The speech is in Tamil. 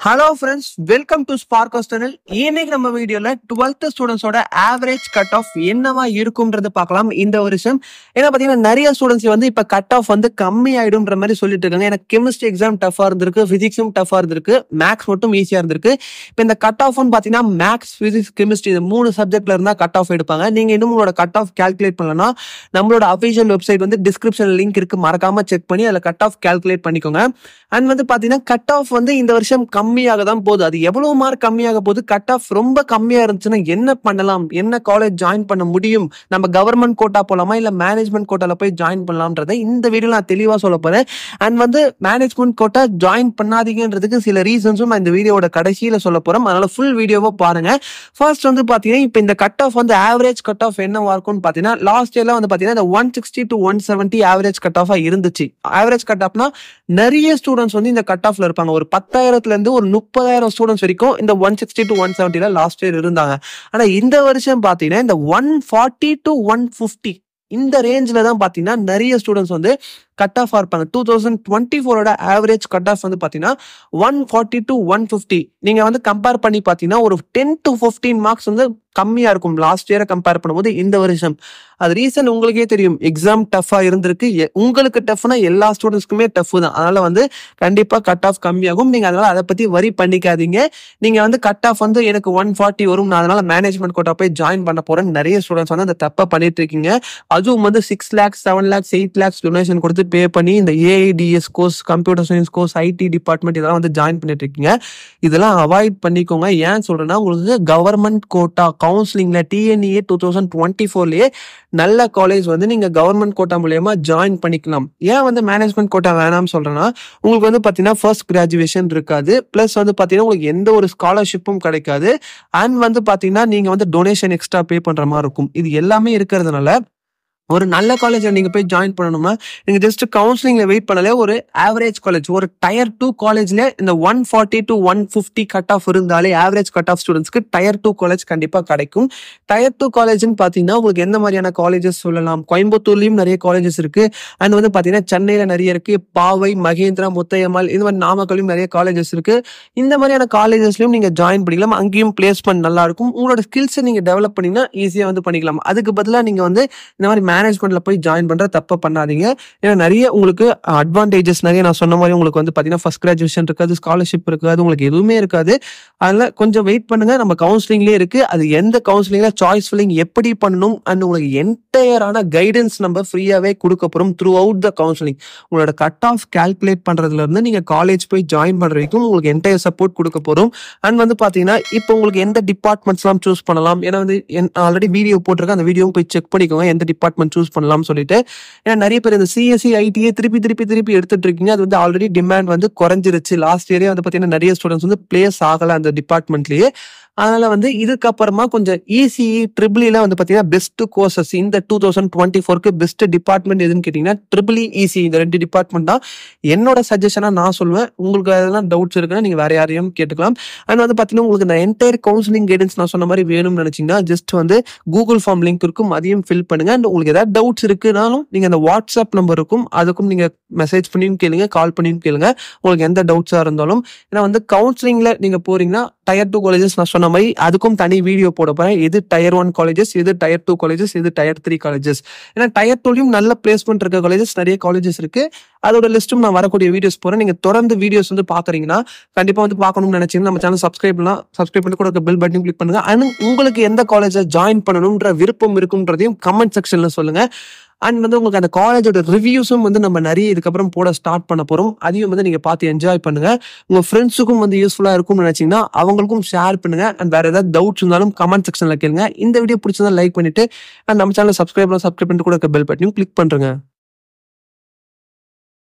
Hello friends, welcome to Sparkos channel. இன்னைக்கு நம்ம வீடியோல 12th ஸ்டூடண்ட்ஸோட ஆவரேஜ் கட் ஆஃப் என்னவா இருக்கும்ன்றது பார்க்கலாம் இந்த வருஷம். ஏன்னா பாத்தீங்கன்னா நிறைய ஸ்டூடெண்ட்ஸ் வந்து இப்ப கட் ஆஃப் வந்து கம்மி ஆயிடும்ன்ற மாதிரி சொல்லிட்டு இருக்காங்க. எனக்கு கெமிஸ்ட்ரி எக்ஸாம் டஃபா இருந்திருக்கு, பிசிக்ஸும் டஃபா இருந்திருக்கு, மேக்ஸ் மட்டும் ஈஸியா இருந்திருக்கு. இப்ப இந்த கட் ஆஃப்னு பாத்தீங்கன்னா மேக்ஸ், பிசிக்ஸ், கெமிஸ்ட்ரி இந்த 3 சப்ஜெக்ட்ல இருந்தா கட் ஆஃப் எடுப்பாங்க. நீங்க இன்னும் உங்களோட கட் ஆஃப் கால்குலேட் பண்ணலன்னா நம்மளோட அபிஷியல் வெப்சைட் வந்து டிஸ்கிரிப்ஷன் லிங்க் இருக்கு, மறக்காம செக் பண்ணி அதுல கட் ஆஃப் கால்குலேட் பண்ணிக்கோங்க. அண்ட் வந்து பாத்தீங்கன்னா கட் ஆஃப் வந்து இந்த வருஷம் கம்மியாக தான் போகுது. அது எவ்வளவு மார்க் கம்மியாக போகுது, கட் ஆஃப் ரொம்ப கம்மியா இருந்துச்சுன்னா என்ன பண்ணலாம், என்ன காலேஜ் ஜாயின் பண்ண முடியும், நம்ம கவர்மெண்ட் கோட்டா போலாமா இல்ல மேனேஜ்மெண்ட் கோட்டால போய் ஜாயின் பண்ணலாம்ன்றதை இந்த வீடியோல நான் தெளிவா சொல்ல போறேன். அண்ட் வந்து மேனேஜ்மெண்ட் கோட்டா ஜாயின் பண்ணாதீங்கன்றதுக்கு சில ரீசன்ஸும் நான் இந்த வீடியோட கடைசியில சொல்ல போறேன். அதனால ஃபுல் வீடியோவை பாருங்க. ஃபர்ஸ்ட் வந்து பாத்தீங்கன்னா இப்ப இந்த கட் ஆஃப் வந்து ஆவரேஜ் கட் ஆஃப் என்னவா இருக்கும்னு பாத்தீங்கன்னா லாஸ்ட் இயர்ல வந்து பாத்தீங்கன்னா இந்த 160 to 170 ஆவரேஜ் கட் ஆஃபா இருந்துச்சு. ஆவரேஜ் கட் ஆஃப்னா நிறைய ஸ்டூடெண்ட்ஸ் வந்து இந்த கட் ஆஃப்ல இருப்பாங்க. ஒரு 10,000ல இருந்து ஒரு 30,000 ஸ்டூடெண்ட்ஸ் வரைக்கும் இந்த 160 to 170ல லாஸ்ட் இயர் இருந்தாங்க. ஆனா இந்த வருஷம் பாத்தீங்கன்னா இந்த 140 to 150 இந்த ரேஞ்சில தான் பாத்தீங்கன்னா நிறைய ஸ்டூடெண்ட்ஸ் வந்து கட் ஆஃப் இருப்பாங்க. 2024ஓட ஆவரேஜ் கட் ஆஃப் வந்து பாத்தீங்கன்னா 140 to 150. நீங்க வந்து கம்பேர் பண்ணி பாத்தீங்கன்னா ஒரு 10 to 15 மார்க்ஸ் வந்து கம்மியா இருக்கும் லாஸ்ட் இயரை கம்பேர் பண்ணும்போது இந்த வருஷம். அது ரீசன் உங்களுக்கே தெரியும், எக்ஸாம் டஃபா இருந்திருக்கு. உங்களுக்கு டஃப்னா எல்லா ஸ்டூடெண்ட்ஸ்க்குமே டஃப் தான். அதனால வந்து கண்டிப்பா கட் ஆஃப் கம்மியாகும். நீங்க அதனால அதை பத்தி வரி பண்ணிக்காதீங்க. நீங்க வந்து கட் ஆஃப் வந்து எனக்கு 140 வரும், நான் அதனால மேனேஜ்மெண்ட் கோட்டா போய் ஜாயின் பண்ண போறேன், நிறைய ஸ்டூடெண்ட்ஸ் வந்து அந்த தப்பா பண்ணிட்டு இருக்கீங்க. அதுவும் வந்து 6 lakhs 7 lakhs 8 lakhs டொனேஷன் கொடுத்து பே பண்ணி இந்த AIDS course, computer science course, IT department இதெல்லாம் வந்து ஜாயின் பண்ணிட்டு இருக்கீங்க. இதெல்லாம் அவாய்ட் பண்ணிக்கோங்க. ஏன் சொல்றேன்னா உங்களுக்கு கவர்மெண்ட் கோட்டா கவுன்சிலிங்ல டிஎன்இஏ 2024லயே நல்ல காலேஜ் வந்து நீங்க கவர்மெண்ட் கோட்டா மூலமா ஜாயின் பண்ணிக்கலாம். ஏன் வந்து மேனேஜ்மெண்ட் கோட்டா வேணாம்னு சொல்றேன்னா உங்களுக்கு வந்து பாத்தீங்கன்னா ஃபர்ஸ்ட் கிராஜுவேஷன் இருக்காது, பிளஸ் வந்து பாத்தீங்கன்னா உங்களுக்கு எந்த ஒரு ஸ்காலர்ஷிப்பும் கிடைக்காது, அண்ட் வந்து பாத்தீங்கன்னா நீங்க வந்து டொனேஷன் எக்ஸ்ட்ரா பே பண்ற மாதிரி இருக்கும். இது எல்லாமே இருக்கிறதுனால ஒரு நல்ல காலேஜ்ல நீங்க போய் ஜாயின் பண்ணணுமா, நீங்க ஜஸ்ட் கவுன்சிலிங்ல வெயிட் பண்ணல, ஒரு ஆவரேஜ் காலேஜ், ஒரு டயர் 2 காலேஜ்ல இந்த 140 to 150 கட் ஆஃப் இருந்தாலே ஆவரேஜ் கட் ஆஃப் ஸ்டூடெண்ட்ஸ்க்கு டயர் 2 காலேஜ் கண்டிப்பா கிடைக்கும். டயர் 2 காலேஜ்னு பாத்தீங்கன்னா உங்களுக்கு எந்த மாதிரியான காலேஜஸ் சொல்லலாம், கோயம்புத்தூர்லயும் நிறைய காலேஜஸ் இருக்கு, அண்ட் வந்து பாத்தீங்கன்னா சென்னையில நிறைய இருக்கு, பாவை, மகேந்திரா, முத்தையம்மாள், இந்த மாதிரி நாமக்கல்லையும் நிறைய காலேஜஸ் இருக்கு. இந்த மாதிரியான காலேஜஸ்லயும் நீங்க ஜாயின் பண்ணிக்கலாம். அங்கேயும் பிளேஸ்மெண்ட் நல்லா இருக்கும். உங்களோட ஸ்கில்ஸை நீங்க டெவலப் பண்ணீங்கன்னா ஈஸியா வந்து பண்ணிக்கலாம். அதுக்கு பதிலா நீங்க வந்து இந்த மாதிரி மேனேஜ்மெண்ட்ல போய் ஜாயின் பண்ற தப்ப பண்ணாதீங்க. ஏன்னா நிறைய உங்களுக்கு அட்வான்டேஜஸ் நிறைய, நான் சொன்ன மாதிரி உங்களுக்கு வந்து பாத்தீங்கன்னா ஃபர்ஸ்ட் கிராஜுவேஷன் இருக்காது, ஸ்காலர்ஷிப் இருக்காது, உங்களுக்கு எதுவுமே இருக்காது. அதனால கொஞ்சம் வெயிட் பண்ணுங்க. நம்ம கவுன்சிலிங்லேயே இருக்கு. அது எந்த கவுன்சிலிங்ல சாய்ஸ் ஃபில்லிங் எப்படி பண்ணணும் அண்ட் உங்களுக்கு என்டையரான கைடன்ஸ் நம்ம ஃப்ரீயாவே கொடுக்க போறோம் த்ரூ அவுட் த கவுன்சிலிங். உங்களோட கட் ஆஃப் கால்குலேட் பண்றதுல இருந்து நீங்க காலேஜ் போய் ஜாயின் பண்ற வரைக்கும் உங்களுக்கு என்டையர் சப்போர்ட் கொடுக்க போறோம். அண்ட் வந்து பாத்தீங்கன்னா இப்போ உங்களுக்கு எந்த டிபார்ட்மெண்ட்ஸ் எல்லாம் சூஸ் பண்ணலாம், ஏன்னா வந்து ஆல்ரெடி வீடியோ போட்டிருக்கேன், அந்த வீடியோவும் போய் செக் பண்ணிக்கோங்க எந்த டிபார்ட்மெண்ட் சூஸ் பண்ணலாம் சொல்லிட்டு. ஏன்னா நிறைய பேர் இந்த சிஎஸ்சி ஐடிஏ திருப்பி எடுத்துட்டு இருக்கீங்க. அது வந்து ஆல்ரெடி டிமாண்ட் வந்து குறைஞ்சிருச்சு. லாஸ்ட் இயரே வந்து பாத்தீங்கன்னா நிறைய ஸ்டூடெண்ட்ஸ் வந்து பிளேஸ் ஆகல அந்த டிபார்ட்மெண்ட்லயே. அதனால வந்து இதுக்கப்புறமா கொஞ்சம் இசிஇ ட்ரிபிள்இல வந்து பாத்தீங்கன்னா பெஸ்ட் கோர்சஸ் இந்த 2024க்கு பெஸ்ட் டிபார்ட்மெண்ட் எதுன்னு கேட்டீங்கன்னா ட்ரிபிள்இ, இசிஇ இந்த 2 டிபார்ட்மெண்ட் தான் என்னோட சஜஷனா நான் சொல்லுவேன். உங்களுக்கு அதெல்லாம் டவுட்ஸ் இருக்குன்னா நீங்க வேற யாரையும் கேட்டுக்கலாம். அண்ட் வந்து பாத்தீங்கன்னா உங்களுக்கு இந்த என்டையர் கவுன்சிலிங் கைடன்ஸ் நான் சொன்ன மாதிரி வேணும்னு நினைச்சீங்கன்னா ஜஸ்ட் வந்து கூகுள் ஃபார்ம் லிங்க் இருக்கும், அதையும் ஃபில் பண்ணுங்க. அண்ட் உங்களுக்கு ஏதாவது டவுட்ஸ் இருக்குனாலும் நீங்க அந்த வாட்ஸ்அப் நம்பர் இருக்கும், அதுக்கும் நீங்க மெசேஜ் பண்ணியும் கேளுங்க, கால் பண்ணியும் கேளுங்க உங்களுக்கு எந்த டவுட்ஸா இருந்தாலும். ஏன்னா வந்து கவுன்சிலிங்ல நீங்க போறீங்கன்னா டயர் 2 காலேஜஸ் நான் சொன்ன மாதிரி அதுக்கும் தனி வீடியோ போட போறேன். எது டயர் 1 காலேஜஸ், எது டயர் 2 காலேஜஸ், எது டயர் 3 காலேஜஸ். ஏன்னா டயர் 2லயும் நல்ல பிளேஸ்மெண்ட் இருக்க காலேஜஸ் நிறைய காலேஜஸ் இருக்கு. அதோட லிஸ்ட்டும் நான் வரக்கூடிய வீடியோஸ் போறேன். நீங்க தொடர்ந்து வீடியோஸ் வந்து பாக்குறீங்கன்னா கண்டிப்பா வந்து பார்க்கணும்னு நினைச்சீங்கன்னா நம்ம சேனல் சப்ஸ்கிரைப் பண்ணி கூட பெல் பட்டன் கிளிக் பண்ணுங்க. அண்ட் உங்களுக்கு எந்த காலேஜை ஜாயின் பண்ணணும்ன்ற விருப்பம் இருக்குன்றதையும் கமெண்ட் செக்ஷன்ல சொல்லுங்க. அண்ட் வந்து உங்களுக்கு அந்த காலேஜோட ரிவ்யூஸும் வந்து நம்ம நிறைய இதுக்கப்புறம் போட ஸ்டார்ட் பண்ண போறோம். அதையும் வந்து நீங்க பார்த்து என்ஜாய் பண்ணுங்க. உங்க ஃப்ரெண்ட்ஸுக்கும் வந்து யூஸ்ஃபுல்லா இருக்கும்னு நினைச்சீங்கன்னா அவங்களுக்கும் ஷேர் பண்ணுங்க. அண்ட் வேற ஏதாவது டவுட்ஸ் இருந்தாலும் கமெண்ட் செக்ஷன்ல கேளுங்க. இந்த வீடியோ பிடிச்சதா லைக் பண்ணிட்டு அண்ட் நம்ம சேனல் சப்ஸ்கிரைப் பண்ணிட்டு கூட பெல் பட்டனையும் கிளிக் பண்றேங்க.